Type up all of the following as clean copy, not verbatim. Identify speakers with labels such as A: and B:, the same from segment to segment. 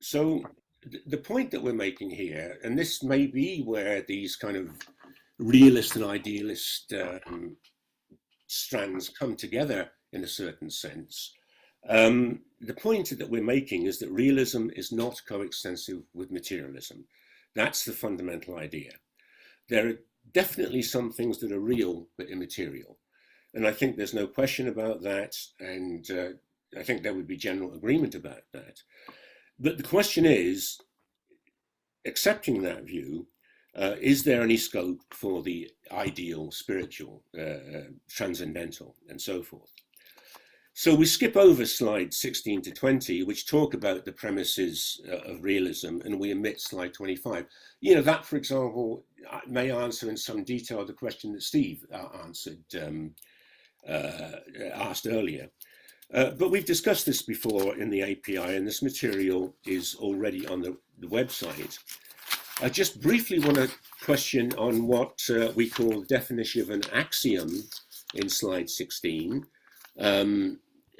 A: So the point that we're making here, and this may be where these kind of realist and idealist strands come together in a certain sense. The point that we're making is that realism is not coextensive with materialism. That's the fundamental idea. There are definitely some things that are real but immaterial. And I think there's no question about that. And I think there would be general agreement about that. But the question is, accepting that view, is there any scope for the ideal, spiritual, transcendental, and so forth? So we skip over slides 16 to 20, which talk about the premises of realism, and we omit slide 25. You know, that, for example, may answer in some detail the question that Steve asked earlier. But we've discussed this before in the API, and this material is already on the website. I just briefly want to question on what we call the definition of an axiom in slide 16.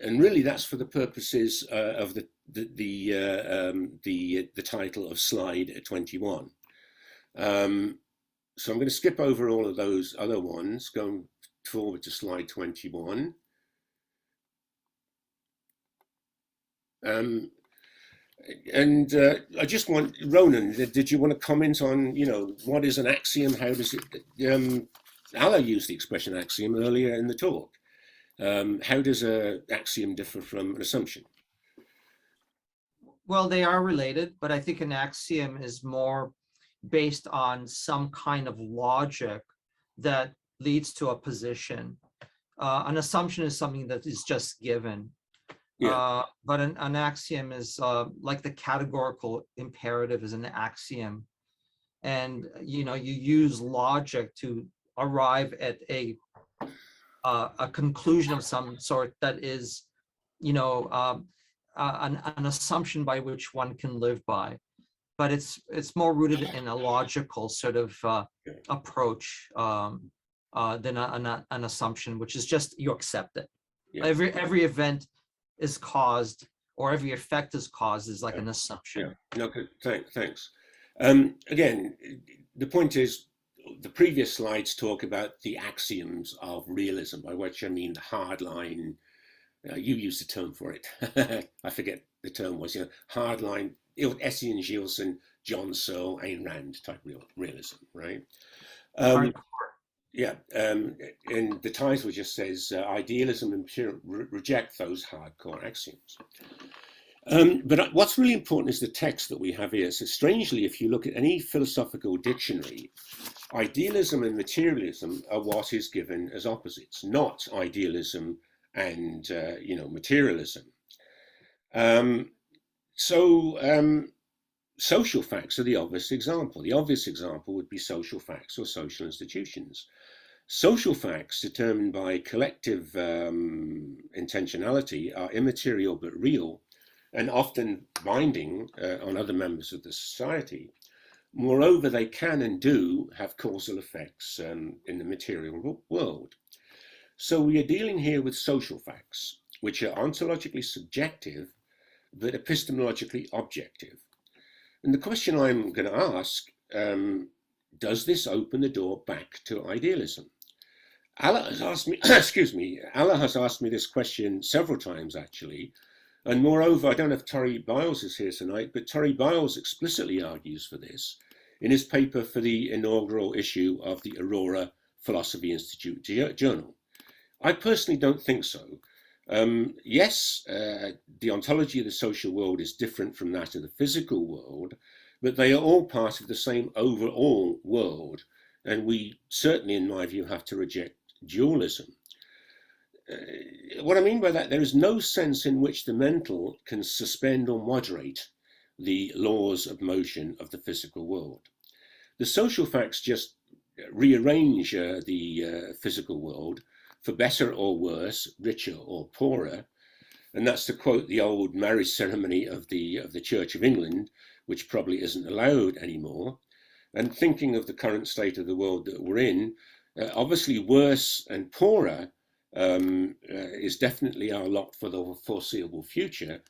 A: And really that's for the purposes of the title of slide 21. So I'm going to skip over all of those other ones, going forward to slide 21. And I just want, Ronen, did you want to comment on, you know, what is an axiom? How does it, Alla used the expression axiom earlier in the talk. How does an axiom differ from an assumption?
B: Well, they are related, but I think an axiom is more based on some kind of logic that leads to a position. An assumption is something that is just given. Yeah. But an axiom is like the categorical imperative is an axiom. And, you know, you use logic to arrive at a conclusion of some sort that is, you know, an assumption by which one can live by. But it's more rooted in a logical sort of approach than an assumption, which is just you accept it. Yeah. Every event is caused, or every effect is caused, is like an assumption.
A: Yeah. Okay. Thanks. Again, the point is, the previous slides talk about the axioms of realism, by which I mean the hard line. You used the term for it. I forget the term was. You know, hard line. Etienne Gilson, John Searle, Ayn Rand type realism, right? Yeah, and the title just says idealism and reject those hardcore axioms. But what's really important is the text that we have here. So strangely, if you look at any philosophical dictionary, idealism and materialism are what is given as opposites, not idealism and you know, materialism. Social facts are the obvious example. The obvious example would be social facts or social institutions. Social facts determined by collective intentionality are immaterial but real, and often binding on other members of the society. Moreover, they can and do have causal effects in the material world. So we are dealing here with social facts, which are ontologically subjective but epistemologically objective. And the question I'm going to ask, does this open the door back to idealism? Alla has asked me, excuse me, Alla has asked me this question several times actually. And moreover, I don't know if Terry Biles is here tonight, but Terry Biles explicitly argues for this in his paper for the inaugural issue of the Aurora Philosophy Institute journal. I personally don't think so. Yes, the ontology of the social world is different from that of the physical world, but they are all part of the same overall world. And we certainly, in my view, have to reject dualism. What I mean by that, there is no sense in which the mental can suspend or moderate the laws of motion of the physical world. The social facts just rearrange the physical world for better or worse, richer or poorer. And that's to quote the old marriage ceremony of the Church of England, which probably isn't allowed anymore. And thinking of the current state of the world that we're in, obviously worse and poorer is definitely our lot for the foreseeable future.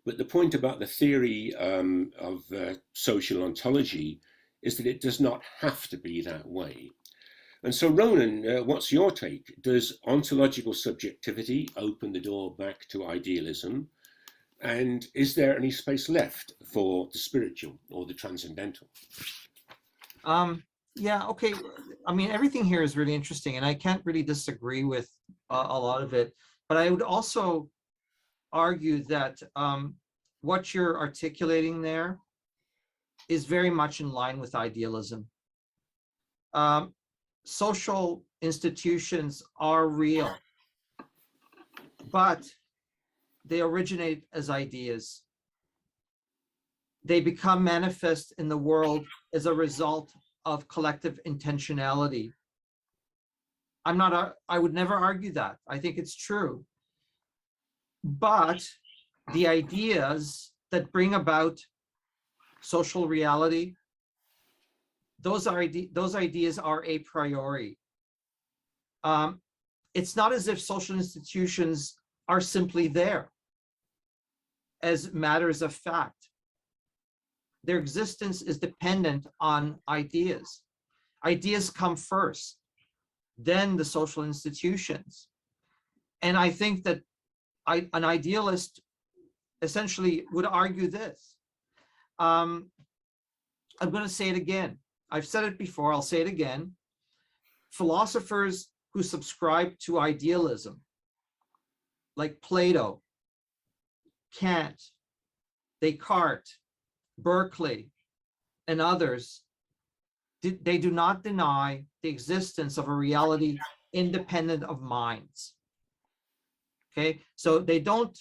A: But the point about the theory of social ontology is that it does not have to be that way. And so, Ronen, what's your take? Does ontological subjectivity open the door back to idealism? And is there any space left for the spiritual or the transcendental?
B: Yeah, okay. I mean, everything here is really interesting, and I can't really disagree with a lot of it. But I would also argue that what you're articulating there is very much in line with idealism. Social institutions are real, but they originate as ideas. They become manifest in the world as a result of collective intentionality. I would never argue that. I think it's true. But the ideas that bring about social reality, those ideas are a priori. It's not as if social institutions are simply there as matters of fact. Their existence is dependent on ideas. Ideas come first, then the social institutions. And I think that an idealist essentially would argue this. I'm going to say it again. I've said it before, I'll say it again. Philosophers who subscribe to idealism, like Plato, Kant, Descartes, Berkeley, and others, they do not deny the existence of a reality independent of minds. Okay, so they don't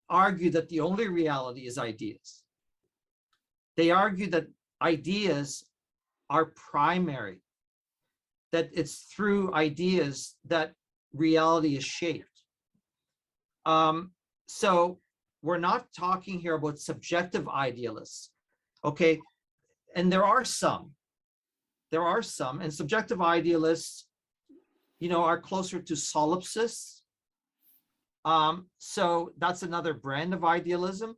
B: argue that the only reality is ideas. They argue that ideas are primary, that it's through ideas that reality is shaped. So we're not talking here about subjective idealists, okay? And there are some, and subjective idealists, are closer to solipsists. So that's another brand of idealism.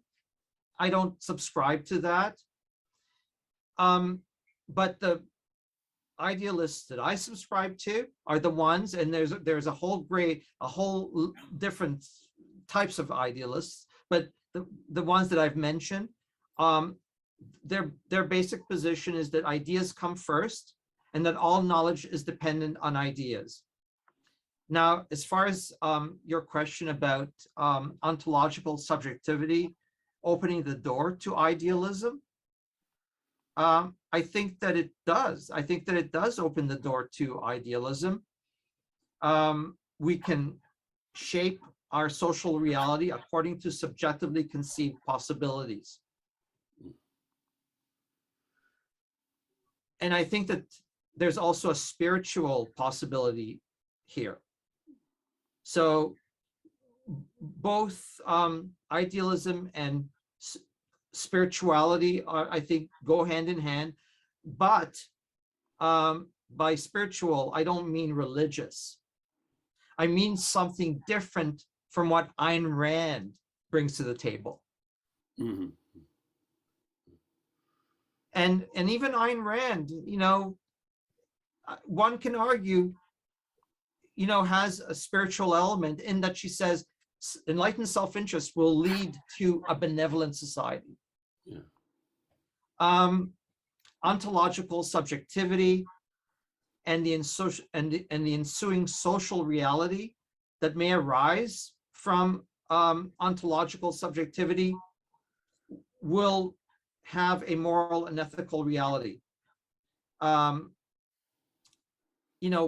B: I don't subscribe to that. But the idealists that I subscribe to are the ones, and there's a whole different types of idealists, but the ones that I've mentioned, their basic position is that ideas come first and that all knowledge is dependent on ideas. Now, as far as your question about ontological subjectivity opening the door to idealism, I think that it does. I think that it does open the door to idealism. We can shape our social reality according to subjectively conceived possibilities. And I think that there's also a spiritual possibility here. So both idealism and spirituality I think go hand in hand, but by spiritual, I don't mean religious. I mean something different from what Ayn Rand brings to the table.
A: Mm-hmm.
B: And even Ayn Rand, one can argue, has a spiritual element in that she says enlightened self-interest will lead to a benevolent society. Yeah. Ontological subjectivity and the ensuing social reality that may arise from ontological subjectivity will have a moral and ethical reality.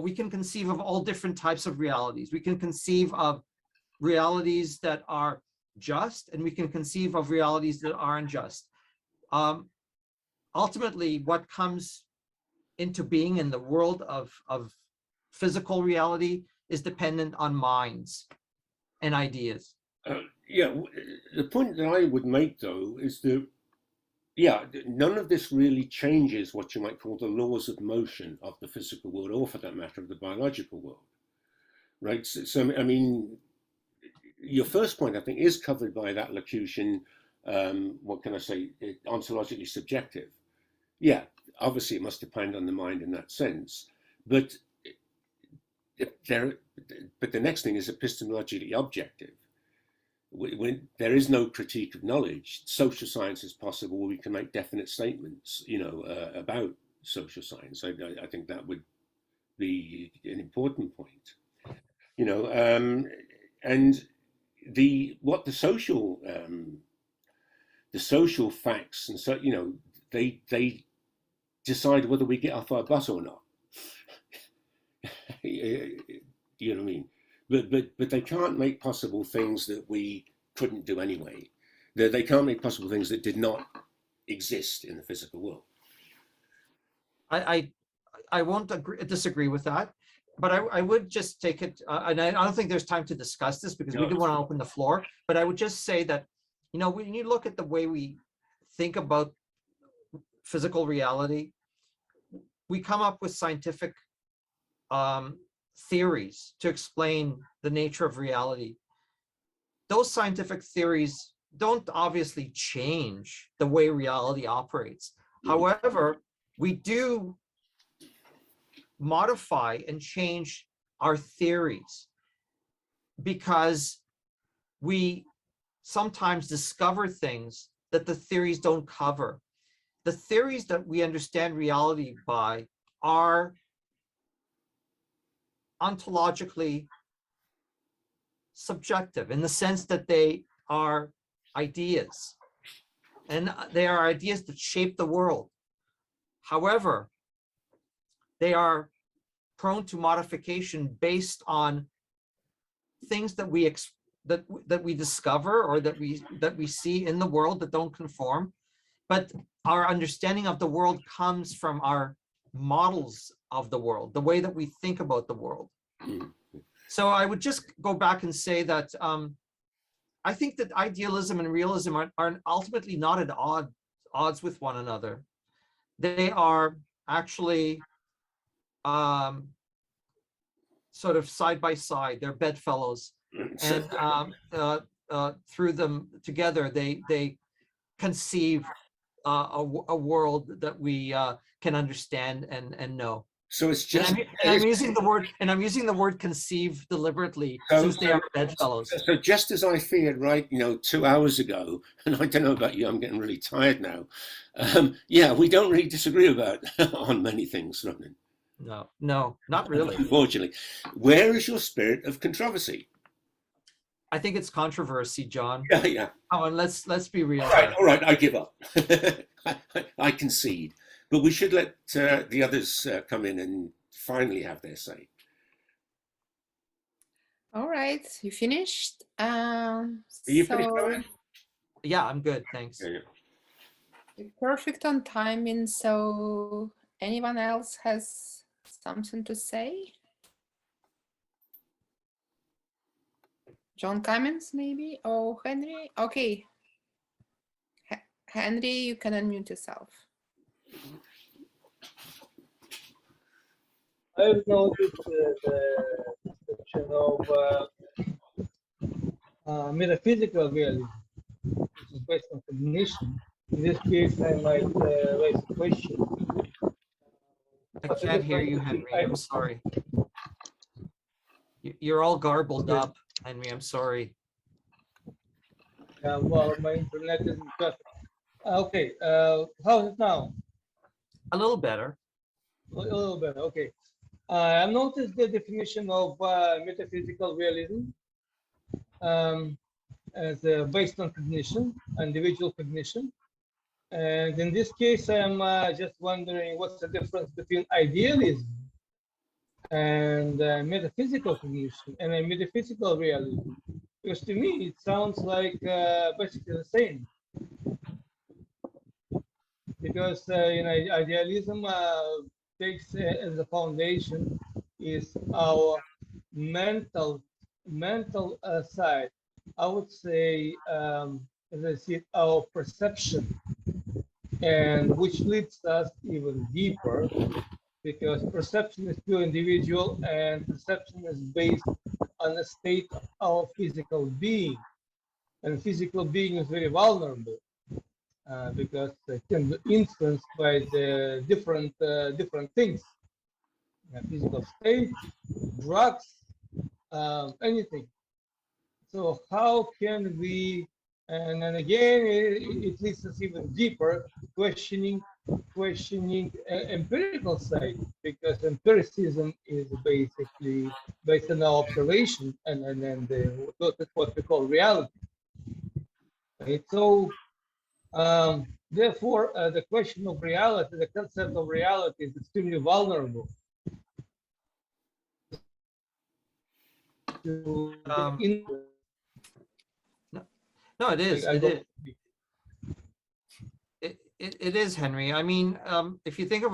B: We can conceive of all different types of realities. We can conceive of realities that are just, and we can conceive of realities that are unjust. Ultimately, what comes into being in the world of physical reality is dependent on minds and ideas.
A: Yeah, the point that I would make, though, is that, none of this really changes what you might call the laws of motion of the physical world, or for that matter, of the biological world, right? So I mean, your first point, I think, is covered by that locution, what can I say, ontologically subjective. Yeah, obviously it must depend on the mind in that sense, but the next thing is epistemologically objective. When there is no critique of knowledge, social science is possible. We can make definite statements, about social science. I think that would be an important point, and what the social facts, and so they decide whether we get off our butt or not. You know what I mean? But they can't make possible things that we couldn't do anyway. They can't make possible things that did not exist in the physical world.
B: I won't disagree with that, but I would just take it, and I don't think there's time to discuss this because we do want to open the floor, but I would just say that, when you look at the way we think about physical reality, we come up with scientific theories to explain the nature of reality. Those scientific theories don't obviously change the way reality operates. However, we do modify and change our theories because we sometimes discover things that the theories don't cover. The theories that we understand reality by are ontologically subjective in the sense that they are ideas, and they are ideas that shape the world. However, they are prone to modification based on things that we discover or that we see in the world that don't conform. But our understanding of the world comes from our models of the world, the way that we think about the world. So I would just go back and say that I think that idealism and realism are ultimately not at odds with one another. They are actually sort of side by side. They're bedfellows, and through them together, they conceive a world that we can understand and know.
A: So it's just.
B: I'm using the word conceive deliberately, since they are bedfellows.
A: So just as I feared, right, 2 hours ago, and I don't know about you, I'm getting really tired now. Yeah, we don't really disagree on many things, Ronen.
B: No, not really.
A: Unfortunately, where is your spirit of controversy?
B: I think it's controversy, John.
A: Yeah.
B: Oh, and let's be real.
A: All right, I give up. I concede. But we should let the others come in and finally have their say.
C: All right, you finished?
A: Are you finished, Ronen?
B: Yeah, I'm good, thanks.
A: Yeah.
C: You're perfect on timing. So anyone else has something to say? John Cummins, maybe? Oh, Henry? Okay. Henry, you can unmute yourself.
D: I've noticed the description of metaphysical realism, which is based on cognition. In this case, I might raise a question.
B: I can't hear you, Henry. I'm sorry. You're all garbled up, Henry. I'm sorry.
D: Well, my internet isn't perfect. Okay, how's it now?
B: A little better.
D: A little better, okay. I've noticed the definition of metaphysical realism as based on cognition, individual cognition. And in this case, I'm just wondering what's the difference between idealism and metaphysical cognition and a metaphysical realism. Because to me, it sounds like basically the same. Because idealism takes as a foundation is our mental side. I would say, as I see it, our perception, and which leads us even deeper, because perception is pure individual, and perception is based on a state of physical being. and physical being is very vulnerable because it can be influenced by the different things, physical state, drugs, anything. So how can we, and then again, it leads us even deeper, questioning empirical side, because empiricism is basically based on our observation and what we call reality. Right? So therefore, the question of reality, the concept of reality is extremely vulnerable to
B: No, it is. It is, Henry. I mean, if you think of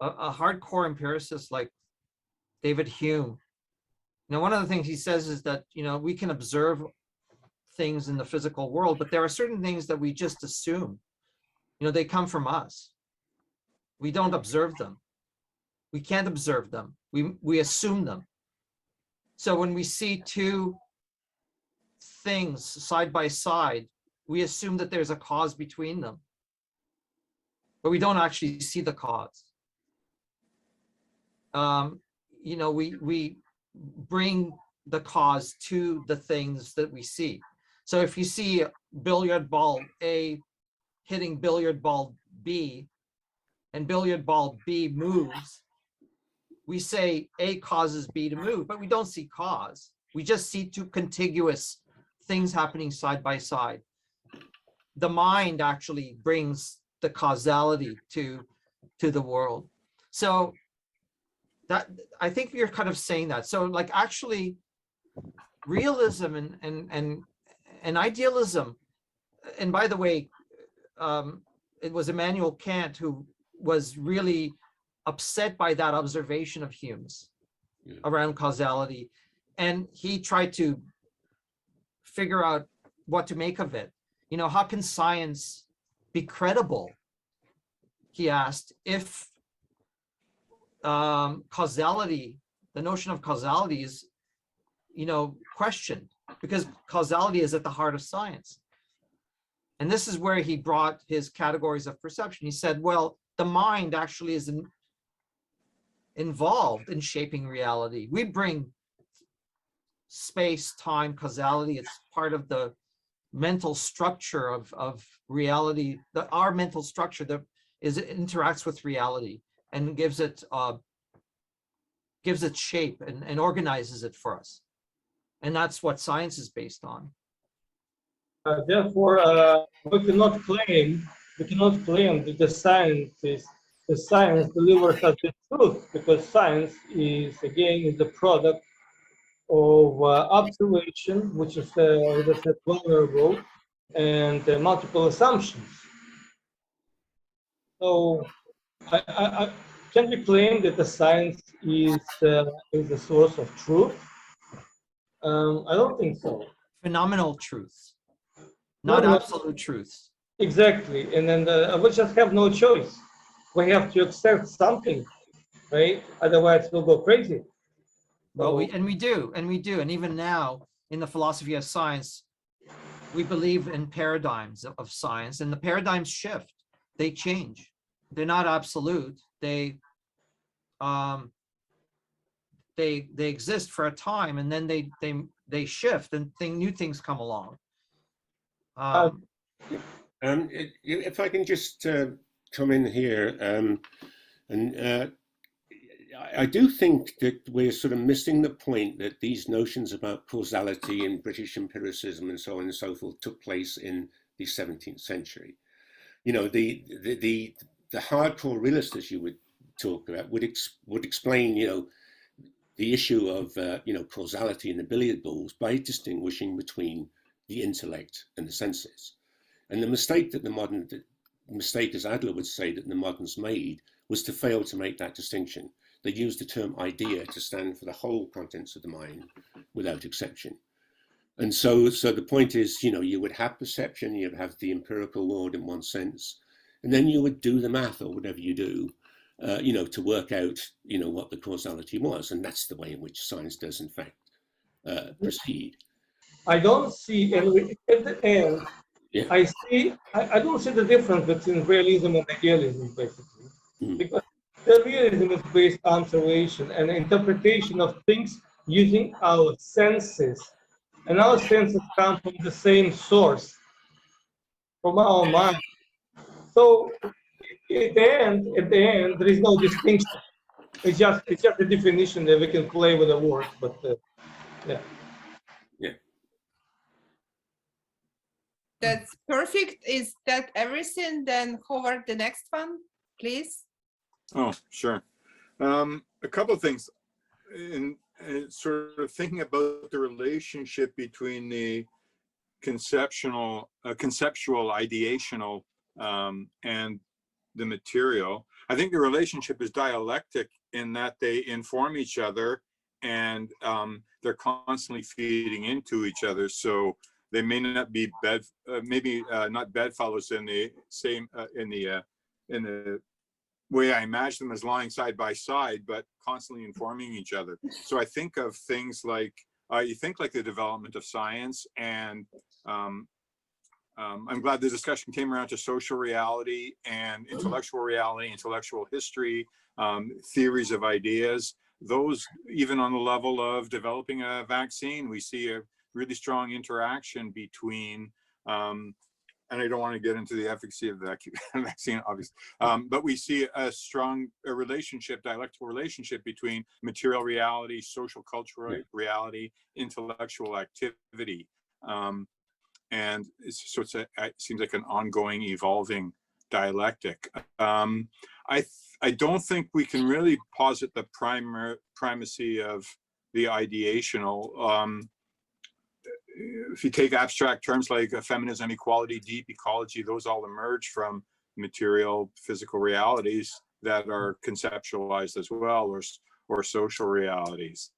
B: a hardcore empiricist like David Hume, one of the things he says is that, we can observe things in the physical world, but there are certain things that we just assume, they come from us. We don't observe them. We can't observe them. We assume them. So when we see two things side by side, we assume that there's a cause between them, but we don't actually see the cause. We bring the cause to the things that we see. So if you see billiard ball A hitting billiard ball B, and billiard ball B moves, we say A causes B to move, but we don't see cause. We just see two contiguous things happening side by side. The mind actually brings the causality to the world. So that, I think you're kind of saying that. So like actually realism and idealism, and by the way, it was Immanuel Kant who was really upset by that observation of Hume's around causality. And he tried to figure out what to make of it. How can science be credible, he asked, if causality, the notion of causality is, questioned, because causality is at the heart of science. And this is where he brought his categories of perception. He said, well, the mind actually is involved in shaping reality. We bring space, time, causality. It's part of the mental structure of reality, our mental structure that interacts with reality and gives it shape and organizes it for us. And that's what science is based on.
D: Therefore, we cannot claim that the science delivers us the truth, because science is the product of observation, which is, as I said, vulnerable, and multiple assumptions. So, can we claim that the science is the source of truth? I don't think so.
B: Phenomenal truth, not absolute truth.
D: Exactly, and then we just have no choice. We have to accept something, right? Otherwise, we'll go crazy.
B: Well, we do, and even now in the philosophy of science, we believe in paradigms of science, and the paradigms shift, they change. They're not absolute. They exist for a time, and then they shift, and new things come along.
A: If I can just come in here, I do think that we're sort of missing the point that these notions about causality and British empiricism and so on and so forth took place in the 17th century. The hardcore realists, as you would talk about, would explain, the issue of causality in the billiard balls by distinguishing between the intellect and the senses. And the mistake as Alla would say that the moderns made was to fail to make that distinction. They used the term idea to stand for the whole contents of the mind without exception. And so the point is, you would have perception, you'd have the empirical world in one sense, and then you would do the math or whatever you do, to work out, what the causality was. And that's the way in which science does, in fact, proceed.
D: I don't see, and at the end,
A: Yeah.
D: I don't see the difference between realism and idealism, basically.
A: Mm.
D: Because the realism is based on observation and interpretation of things using our senses. And our senses come from the same source, from our mind. So at the end, there is no distinction. It's just a definition that we can play with the words, but yeah.
A: Yeah.
C: That's perfect. Is that everything? Then Howard, the next one, please.
E: Oh, sure. A couple of things. In sort of thinking about the relationship between the conceptual, ideational, and the material, I think the relationship is dialectic in that they inform each other, and they're constantly feeding into each other. So they may not be not bedfellows in the same in the way I imagine them as lying side by side, but constantly informing each other. So I think of things like you think like the development of science, and I'm glad the discussion came around to social reality and intellectual reality, intellectual history, theories of ideas. Those, even on the level of developing a vaccine, we see a really strong interaction between, and I don't want to get into the efficacy of the vaccine, obviously, but we see a strong relationship, dialectical relationship between material reality, social cultural reality, intellectual activity. And so it seems like an ongoing, evolving dialectic. I don't think we can really posit the primacy of the ideational. If you take abstract terms like feminism, equality, deep ecology, those all emerge from material, physical realities that are conceptualized as well, or social realities.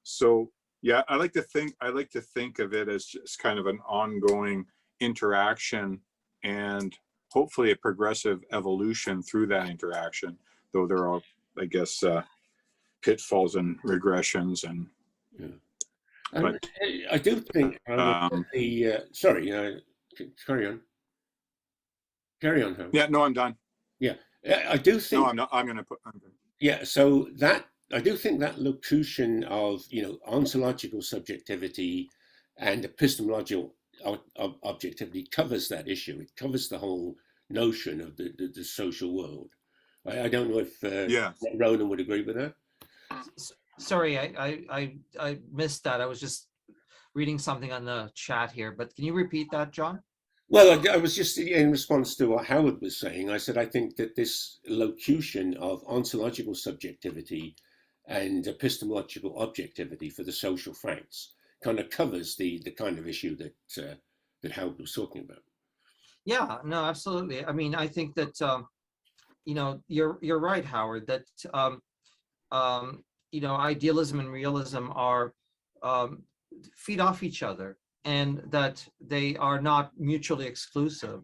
E: So yeah, I like to think of it as just kind of an ongoing interaction, and hopefully a progressive evolution through that interaction, though there are, I guess, pitfalls and regressions. And but
A: I do think sorry, carry on. Carry on, Howard.
E: Yeah, no, I'm done.
A: Yeah, I do think.
E: No, I'm not. I'm done.
A: Yeah, so that I do think that locution of ontological subjectivity and epistemological objectivity covers that issue. It covers the whole notion of the social world. I don't know if Ronen would agree with that.
B: Sorry, I missed that. I was just reading something on the chat here, but can you repeat that, John?
A: Well, I was just in response to what Howard was saying. I said I think that this locution of ontological subjectivity and epistemological objectivity for the social facts kind of covers the kind of issue that Howard was talking about.
B: Yeah, no, absolutely. I mean, I think that you're right, Howard, that idealism and realism are feed off each other, and that they are not mutually exclusive.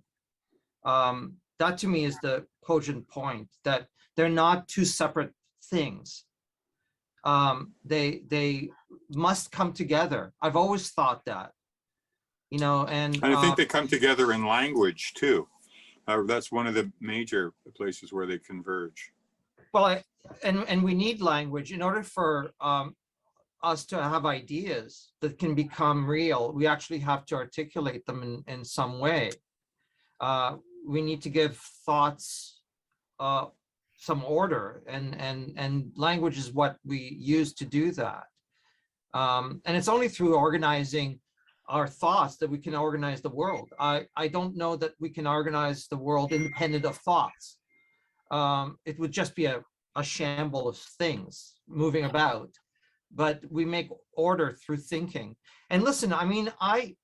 B: That to me is the cogent point, that they're not two separate things. They must come together. I've always thought that, and
E: I think they come together in language too. That's one of the major places where they converge.
B: Well, and we need language in order for us to have ideas that can become real. We actually have to articulate them in some way. We need to give thoughts some order, and language is what we use to do that. And it's only through organizing our thoughts that we can organize the world. I don't know that we can organize the world independent of thoughts. It would just be a shamble of things moving about, but we make order through thinking. And listen, I mean, I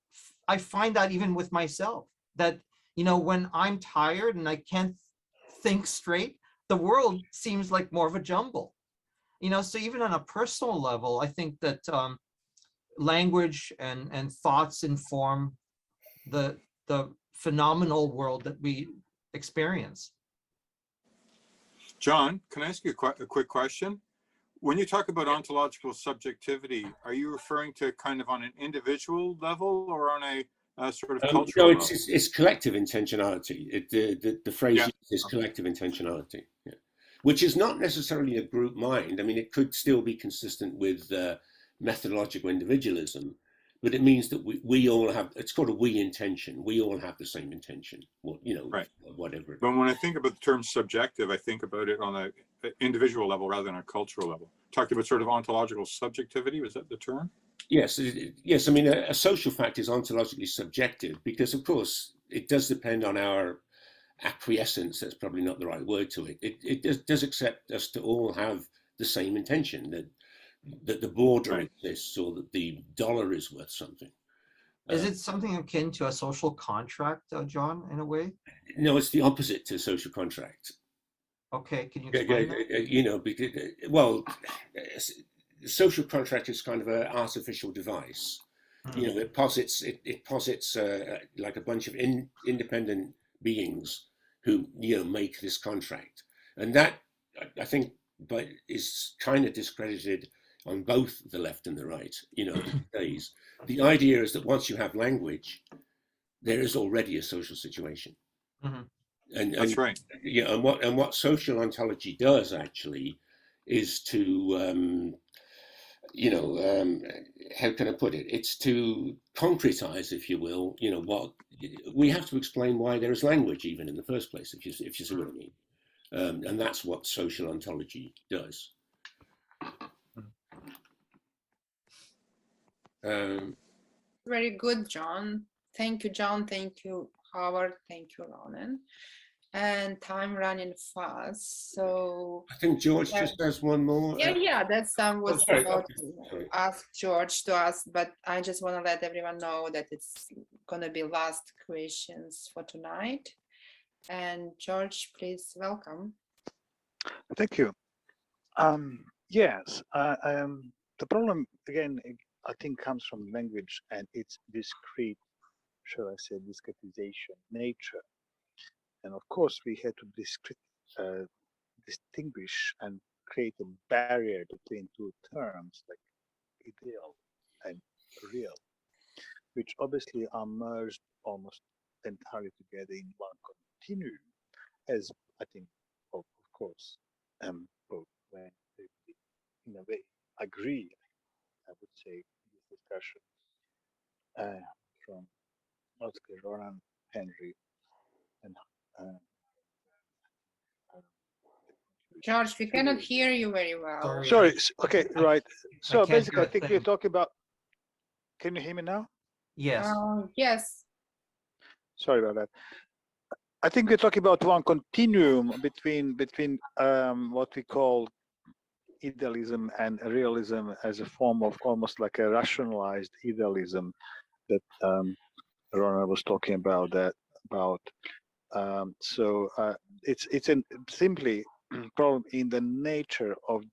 B: find that even with myself, that, when I'm tired and I can't think straight, the world seems like more of a jumble. So even on a personal level, I think that language and thoughts inform the phenomenal world that we experience.
E: John, can I ask you a quick question? When you talk about ontological subjectivity, are you referring to kind of on an individual level or on a sort of cultural
A: No,
E: level?
A: it's collective intentionality. The phrase
E: Yeah.
A: is collective intentionality, yeah. Which is not necessarily a group mind. I mean, it could still be consistent with methodological individualism, but it means that we all have, it's called a we intention. We all have the same intention,
E: Right.
A: whatever.
E: But when I think about the term subjective, I think about it on an individual level rather than a cultural level. Talked about sort of ontological subjectivity. Was that the term?
A: Yes, yes. I mean, a social fact is ontologically subjective because, of course, it does depend on our acquiescence. That's probably not the right word to it. It does accept us to all have the same intention, that the border
E: Right.
A: exists or that the dollar is worth something.
B: Is it something akin to a social contract, John, in a way?
A: No, it's the opposite to social contract.
B: Okay, can you explain that?
A: You know, because, well, social contract is kind of an artificial device. You know, it posits like a bunch of independent beings who make this contract, and that I think, but is kind of discredited on both the left and the right. These days. The idea is that once you have language, there is already a social situation. And
E: That's right.
A: Yeah, and what social ontology does actually is to how can I put it? It's to concretize, if you will, what we have to explain why there is language even in the first place, if you see what I mean. And that's what social ontology does.
C: Very good, John. Thank you, John. Thank you, Howard. Thank you, Ronen. And time running fast, so
A: I think George just has one more.
C: yeah, that's was
A: sorry,
C: about
A: okay,
C: to
A: sorry.
C: ask George to ask, but I just want to let everyone know that it's gonna be last questions for tonight. And George, please welcome.
F: Thank you. Yes, the problem again, I think, comes from language and its discrete, shall I say, discretization nature. And of course, we had to distinguish and create a barrier between two terms like ideal and real, which obviously are merged almost entirely together in one continuum, as I think, of course, both when they in a way agree, I would say, in this discussion from Oscar, Ronan, Henry, and
C: George, we cannot hear you very well.
F: sorry. Okay, right. So basically, I think we're
B: thing.
F: talking about. Can you hear me now?
B: Yes.
C: Yes.
F: Sorry about that. I think we're talking about one continuum between what we call idealism and realism as a form of almost like a rationalized idealism that Ronald was talking about. So it's simply problem in the nature of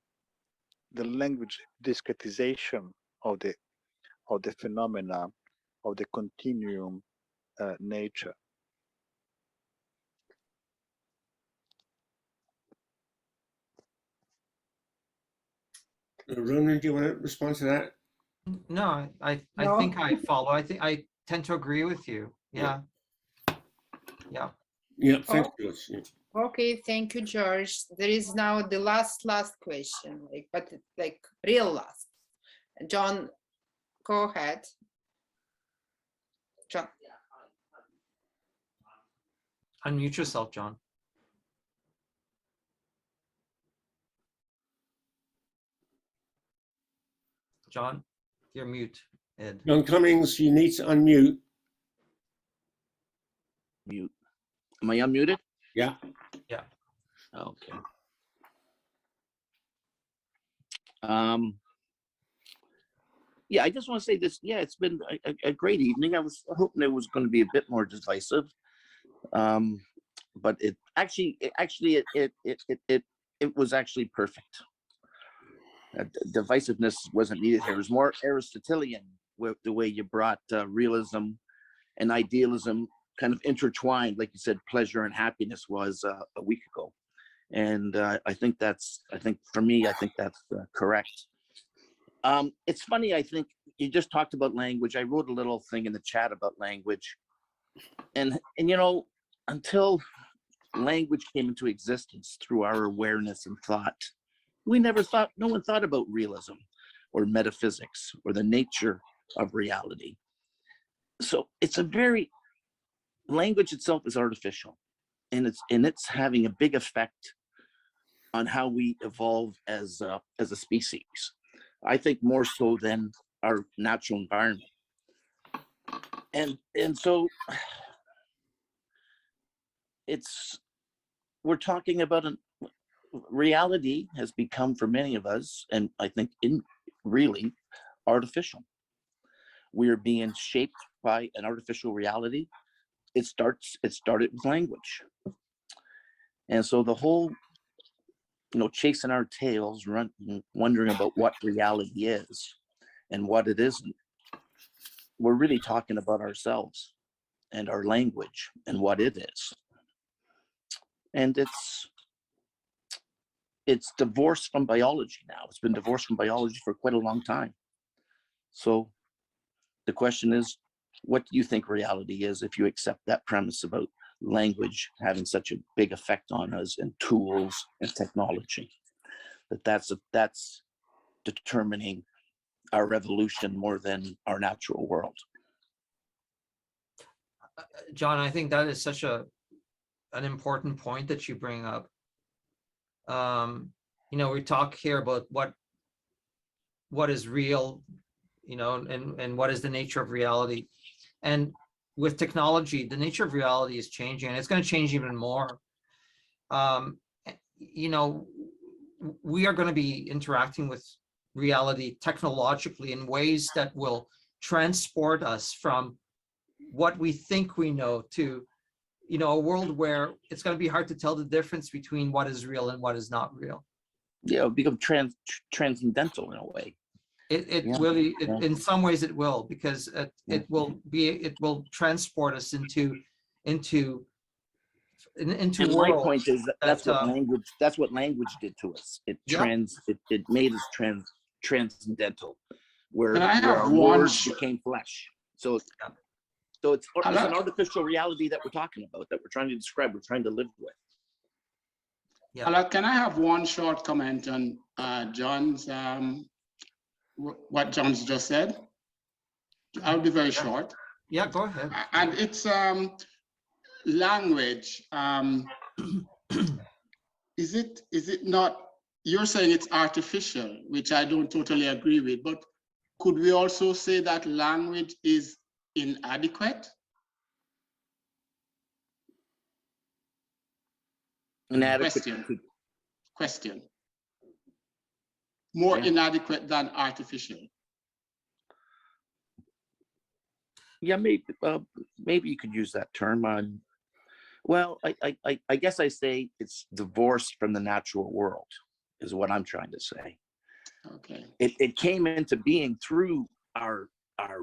F: the language discretization of the phenomena of the continuum nature.
A: Ronan, do you want to respond to that?
B: No, I think I follow. I think I tend to agree with you. Yeah.
A: Yeah, thanks, George. Yeah.
C: Okay, thank you, George. There is now the last question, but real last. John, go ahead. John.
B: Unmute yourself, John. John, you're mute, Ed.
A: John Cummings, you need to unmute.
G: Mute. Am I unmuted?
A: Yeah.
B: Yeah.
G: Okay. Yeah, I just want to say this. Yeah, it's been a great evening. I was hoping it was going to be a bit more divisive, but it was actually perfect. Divisiveness wasn't needed here. It was more Aristotelian with the way you brought realism and idealism kind of intertwined, like you said, pleasure and happiness was a week ago. And I think for me, I think that's correct. It's funny, I think you just talked about language. I wrote a little thing in the chat about language. And you know, until language came into existence through our awareness and thought, no one thought about realism or metaphysics or the nature of reality. So language itself is artificial, and it's having a big effect on how we evolve as a species. I think more so than our natural environment. And so we're talking about reality has become for many of us, and I think really artificial. We are being shaped by an artificial reality. It started with language. And so the whole, chasing our tails, wondering about what reality is and what it isn't, we're really talking about ourselves and our language and what it is. And it's divorced from biology now. It's been divorced from biology for quite a long time. So the question is, what do you think reality is if you accept that premise about language having such a big effect on us, and tools and technology, that's determining our evolution more than our natural world?
B: John, I think that is such an important point that you bring up. We talk here about what is real, and what is the nature of reality. And with technology, the nature of reality is changing, and it's going to change even more. We are going to be interacting with reality technologically in ways that will transport us from what we think we know to, a world where it's going to be hard to tell the difference between what is real and what is not real.
G: Yeah, it'll become transcendental in a way.
B: In some ways it will, because it will transport us into
G: and my point is that's what language did to us. It made us transcendental, where our words became flesh. So it's an artificial reality that we're talking about, that we're trying to describe, we're trying to live with.
B: Yeah.
H: Alla, can I have one short comment on John's what John's just said? I'll be very short.
B: Yeah, go ahead.
H: And it's language. Is it not? You're saying it's artificial, which I don't totally agree with, but could we also say that language is inadequate?
G: Inadequate.
H: Question. More inadequate than artificial.
G: Yeah, maybe you could use that term. Well, I guess I say it's divorced from the natural world, is what I'm trying to say.
H: Okay.
G: It came into being through our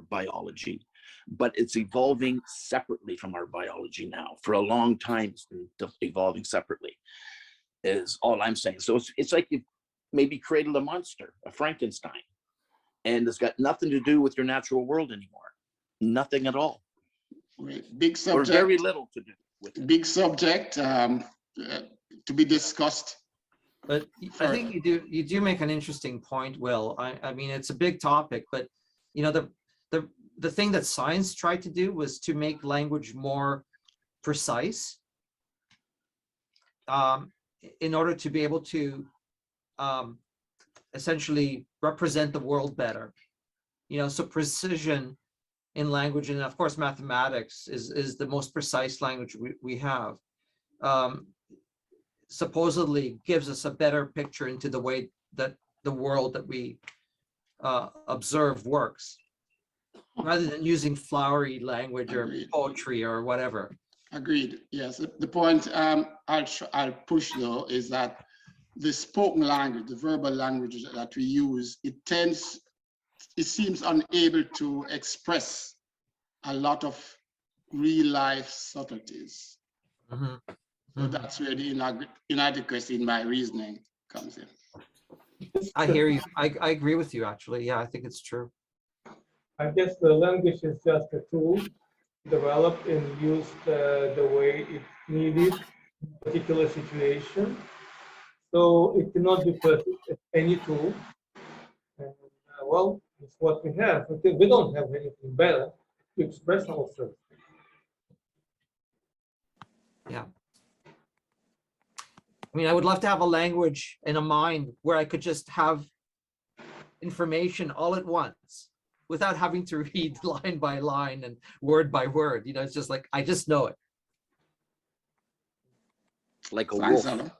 G: biology, but it's evolving separately from our biology now. For a long time, it's been evolving separately, is all I'm saying. So it's like you maybe created a monster, a Frankenstein, and it's got nothing to do with your natural world anymore. Nothing at all.
H: Big subject.
G: Or very little to do with it.
H: Big subject to be discussed.
B: But I think you do make an interesting point, Will. I mean, it's a big topic, but the thing that science tried to do was to make language more precise, in order to be able to essentially represent the world better. So precision in language, and of course mathematics is the most precise language we have, supposedly gives us a better picture into the way that the world that we observe works, rather than using flowery language or poetry or whatever. Agreed.
H: Yes. The point I'll push though is that the spoken language, the verbal language that we use, it seems unable to express a lot of real life subtleties.
B: Mm-hmm.
H: So that's where the inadequacy in my reasoning comes in.
B: I hear you. I agree with you, actually. Yeah, I think it's true.
D: I guess the language is just a tool developed and used the way it's needed in a particular situation. So it cannot be perfect at any tool. And, well, it's what we have. We don't have anything better to express ourselves.
B: Yeah. I mean, I would love to have a language and a mind where I could just have information all at once without having to read line by line and word by word. You know, it's just like, I just know it.
G: Like a
H: Thanks,
G: wolf.
H: Alla.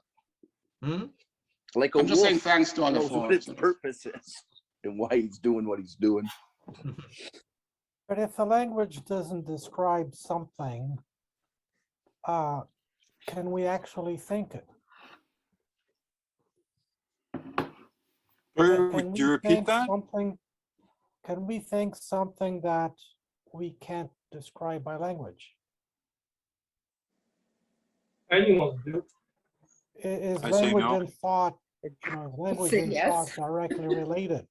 B: Hmm?
G: Like a
H: I'm just saying
G: wolf
H: thanks to Alla
G: knows
H: for
G: what its purpose is and why he's doing what he's doing.
I: But if the language doesn't describe something, can we actually think it?
E: Would you repeat that?
I: Can we think something that we can't describe by language?
D: Animals do.
I: Is
E: I say
I: language
E: no.
I: and thought, language
C: say
I: and
C: yes.
I: thought directly related?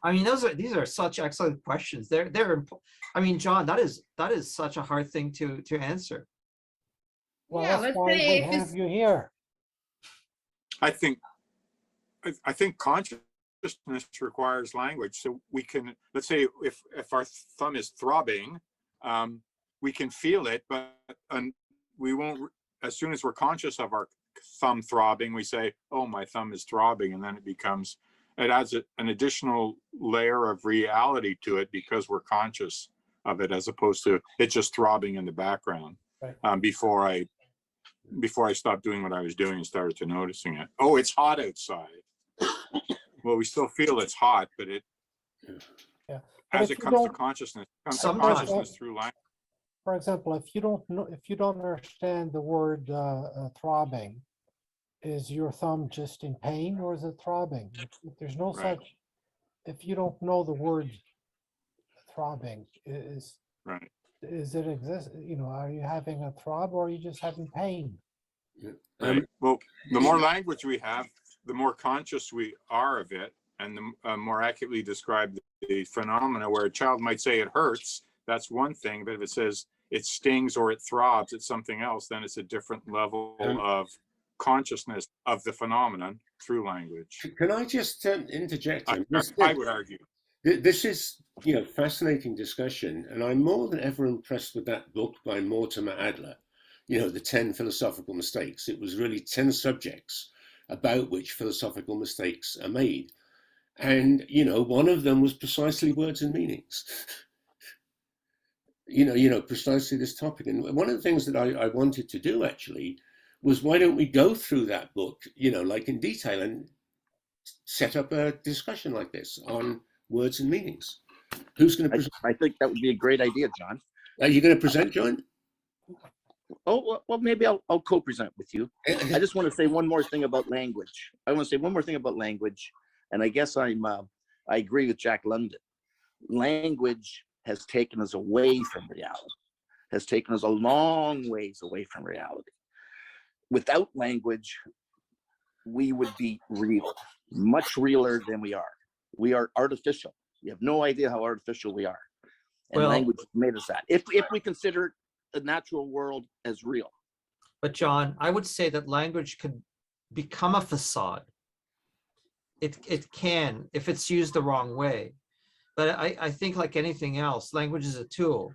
B: I mean, these are such excellent questions. I mean, John, that is such a hard thing to answer.
I: Well,
C: Yeah,
I: that's
C: let's
I: why
C: say
I: we
C: if
I: have
C: it's-
I: you here.
E: I think consciousness requires language. So we can, let's say if our thumb is throbbing, we can feel it, but we won't, as soon as we're conscious of our thumb throbbing, we say, oh, my thumb is throbbing. And then it adds an additional layer of reality to it because we're conscious of it, as opposed to it just throbbing in the background.
I: Right.
E: Before I stopped doing what I was doing and started to noticing it. Oh, it's hot outside. Well, we still feel it's hot, but
I: Yeah.
E: as it comes to consciousness, it comes to
B: Sometimes-
E: consciousness through language.
I: For example, if you don't understand the word throbbing, is your thumb just in pain or is it throbbing? If there's no
E: Right.
I: such, if you don't know the word throbbing,
E: Right.
I: is it exist? Are you having a throb or are you just having pain?
E: Right. Well, the more language we have, the more conscious we are of it, and the more accurately describe the phenomena. Where a child might say it hurts, that's one thing, but if it says it stings or it throbs, it's something else, then it's a different level of consciousness of the phenomenon through language.
A: Can I just interject?
E: I would argue.
A: This is, fascinating discussion, and I'm more than ever impressed with that book by Mortimer Adler, the 10 philosophical mistakes. It was really 10 subjects about which philosophical mistakes are made. And, one of them was precisely words and meanings. Precisely this topic. And one of the things that I wanted to do actually was, why don't we go through that book, like in detail, and set up a discussion like this on words and meanings. Who's going to present?
G: I think that would be a great idea, John.
A: Are you going to present, John?
G: Oh, well, maybe I'll co-present with you. I just want to say one more thing about language. And I guess I agree with Jack London. Language has taken us away from reality, has taken us a long ways away from reality. Without language, we would be real, much realer than we are. We are artificial. You have no idea how artificial we are. And language made us that. If we consider the natural world as real.
B: But John, I would say that language could become a facade. It can, if it's used the wrong way. But I think, like anything else, language is a tool.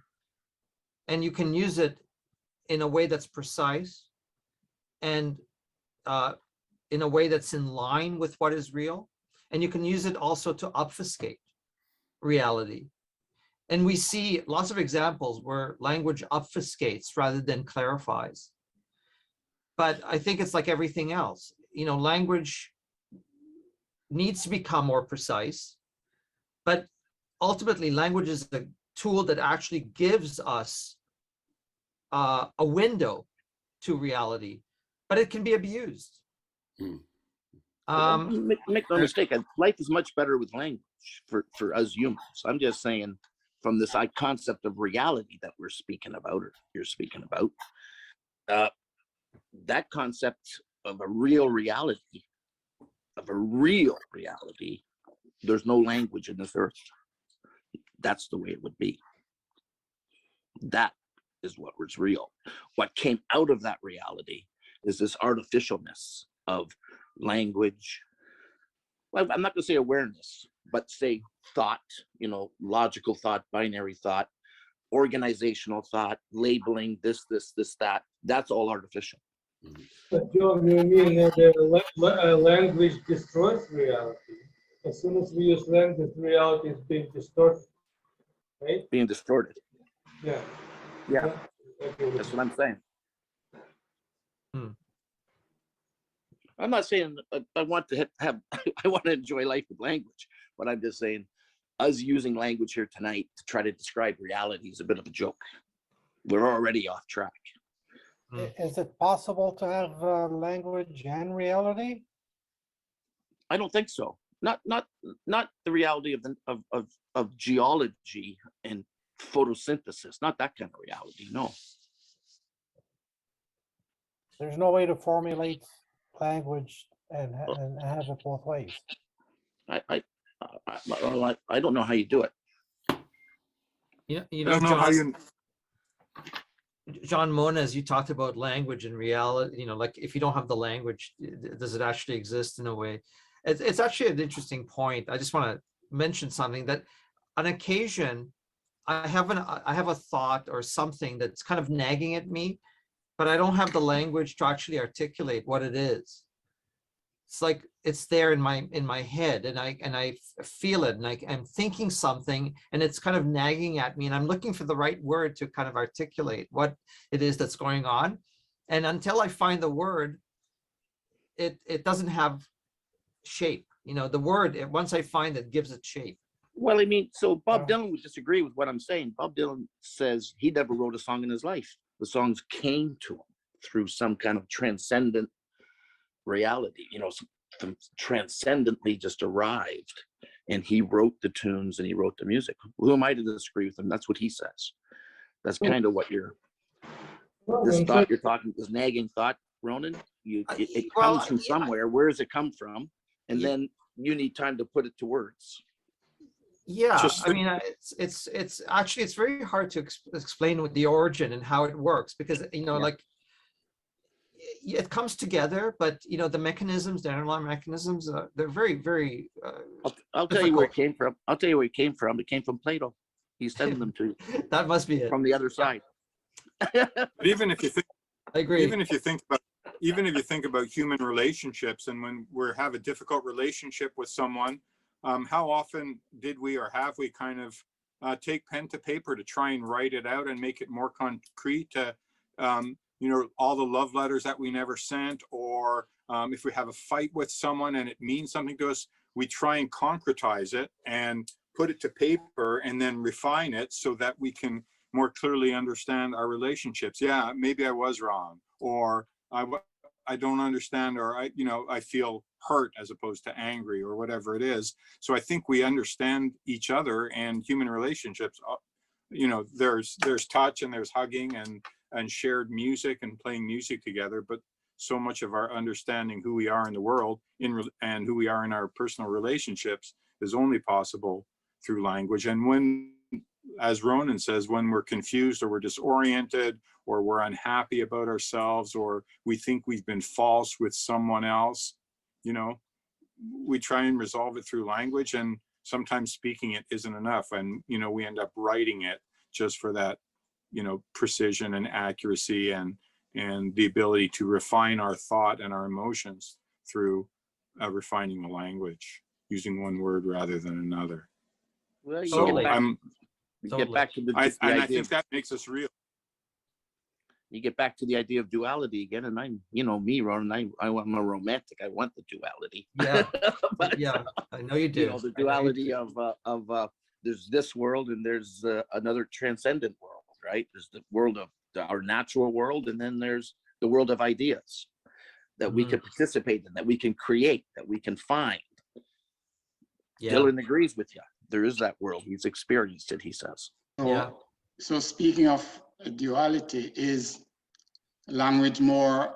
B: And you can use it in a way that's precise and in a way that's in line with what is real. And you can use it also to obfuscate reality. And we see lots of examples where language obfuscates rather than clarifies. But I think it's like everything else. Language needs to become more precise, but ultimately language is a tool that actually gives us a window to reality, but it can be abused.
G: Make no mistake, life is much better with language for us humans. I'm just saying, from this concept of reality that we're speaking about, or you're speaking about, that concept of a real reality, there's no language in this earth. That's the way it would be. That is what was real. What came out of that reality is this artificialness of language. Well, I'm not going to say awareness, but say thought, logical thought, binary thought, organizational thought, labeling, this, that. That's all artificial.
D: But John, you mean that language destroys reality? As soon as we use language, reality is being distorted, right?
G: Being distorted.
D: Yeah.
G: Yeah, that's what I'm saying. I'm not saying I want to have I want to enjoy life with language, but I'm just saying us using language here tonight to try to describe reality is a bit of a joke. We're already off track.
I: Is it possible to have language and reality?
G: I don't think so. Not the reality of geology and photosynthesis. Not that kind of reality. No.
I: There's no way to formulate language and have it both ways.
G: I don't know how you do it.
B: John Moniz, you talked about language and reality, like if you don't have the language, does it actually exist in a way? It's actually an interesting point. I just want to mention something that on occasion, I have a thought or something that's kind of nagging at me, but I don't have the language to actually articulate what it is. It's like it's there in my head, and I feel it, and I'm thinking something, and it's kind of nagging at me, and I'm looking for the right word to kind of articulate what it is that's going on. And until I find the word, it doesn't have shape. The word, once I find it, gives it shape.
G: Well, I mean, so Bob Dylan would disagree with what I'm saying. Bob Dylan says he never wrote a song in his life. The songs came to him through some kind of transcendent reality, transcendently just arrived, and he wrote the tunes and he wrote the music. Who am I to disagree with him? That's what he says. That's kind of what this thought you're talking, this nagging thought, Ronen, it comes from somewhere. Where does it come from? And then you need time to put it to words.
B: Yeah, I mean, it's actually, it's very hard to explain with the origin and how it works, because like it comes together, but the mechanisms, the underlying mechanisms, they're very, very.
G: I'll tell you where it came from. I'll tell you where it came from. It came from Plato. He's sending them to you.
B: That must be it.
G: From the other side.
E: But even if you think,
B: I agree.
E: Even if you think about human relationships, and when we have a difficult relationship with someone, how often did we or have we kind of take pen to paper to try and write it out and make it more concrete to, all the love letters that we never sent, or if we have a fight with someone and it means something to us, we try and concretize it and put it to paper and then refine it so that we can more clearly understand our relationships. Yeah, maybe I was wrong, or I don't understand, or I feel hurt as opposed to angry, or whatever it is. So I think we understand each other and human relationships. There's touch and there's hugging and shared music and playing music together, but so much of our understanding who we are in the world and who we are in our personal relationships is only possible through language. And when, as Ronen says, when we're confused or we're disoriented or we're unhappy about ourselves, or we think we've been false with someone else, we try and resolve it through language, and sometimes speaking it isn't enough. And, we end up writing it just for that, precision and accuracy and the ability to refine our thought and our emotions through refining the language, using one word rather than another.
G: Well,
B: you
G: get back to the
E: I think that makes us real.
G: You get back to the idea of duality again, and I'm, me, Ronen, I'm a romantic. I want the duality.
B: Yeah,
G: but,
B: yeah, I know you do.
G: The duality of there's this world and there's another transcendent world, right? There's the world of our natural world, and then there's the world of ideas that we can participate in, that we can create, that we can find. Yeah. Dylan agrees with you. There is that world. He's experienced it, he says.
H: So speaking of duality, is language more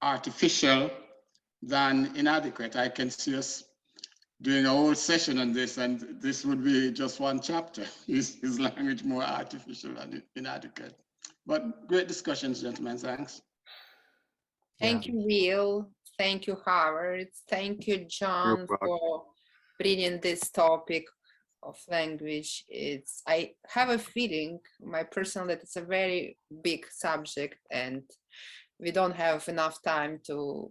H: artificial than inadequate. I can see us doing a whole session on this, and this would be just one chapter. Is language more artificial and inadequate? But great discussions, gentlemen. Thanks.
C: Thank you, Will. Thank you, Howard. Thank you, John, for bringing this topic of language. I have a feeling, my personal, that it's a very big subject, and we don't have enough time to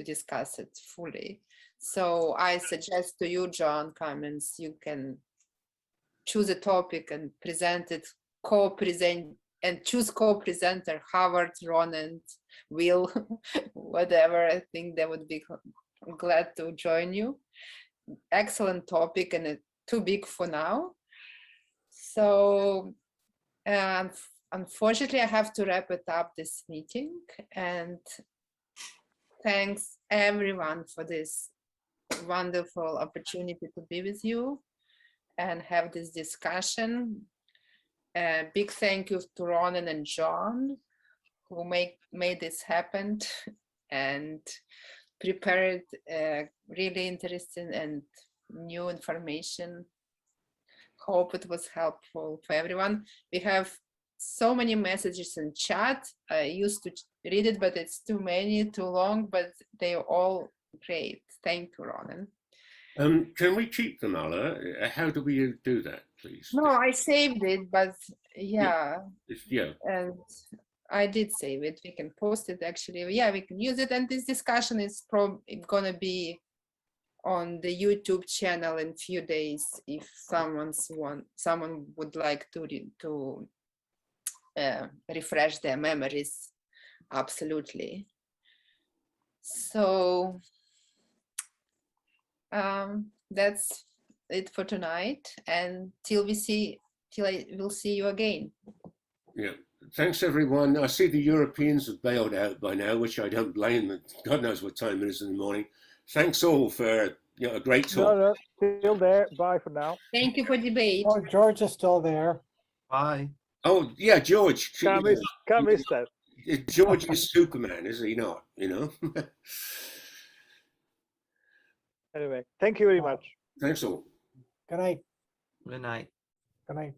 C: discuss it fully. So I suggest to you, John Cummins, you can choose a topic and present it, co-present, and choose co-presenter, Howard, Ronen, Will, whatever. I think they would be glad to join you. Excellent topic, and too big for now. So unfortunately, I have to wrap it up, this meeting. And thanks everyone for this wonderful opportunity to be with you and have this discussion. Big thank you to Ronen and John, who made this happen and prepared really interesting and new information. Hope it was helpful for everyone. We have so many messages in chat. I used to read it, but it's too many, too long, but they're all great. Thank you, Ronen.
A: Can we keep them, Alla? How do we do that, please?
C: No, I saved it, but yeah.
A: Yeah.
C: And I did save it. We can post it actually. Yeah, we can use it. And this discussion is probably gonna be on the YouTube channel in a few days if someone would like to refresh their memories. Absolutely. So that's it for tonight, and till I will see you again.
A: Yeah. Thanks, everyone. I see the Europeans have bailed out by now, which I don't blame them. God knows what time it is in the morning. Thanks all for a great talk.
F: No, still there. Bye for now.
C: Thank you for debate.
I: Oh, George is still there.
B: Bye.
A: Oh, yeah, George.
F: Can't miss that.
A: George is Superman, is he not?
F: Anyway, thank you very much.
A: Thanks all.
I: Good night.
B: Good night.
I: Good night.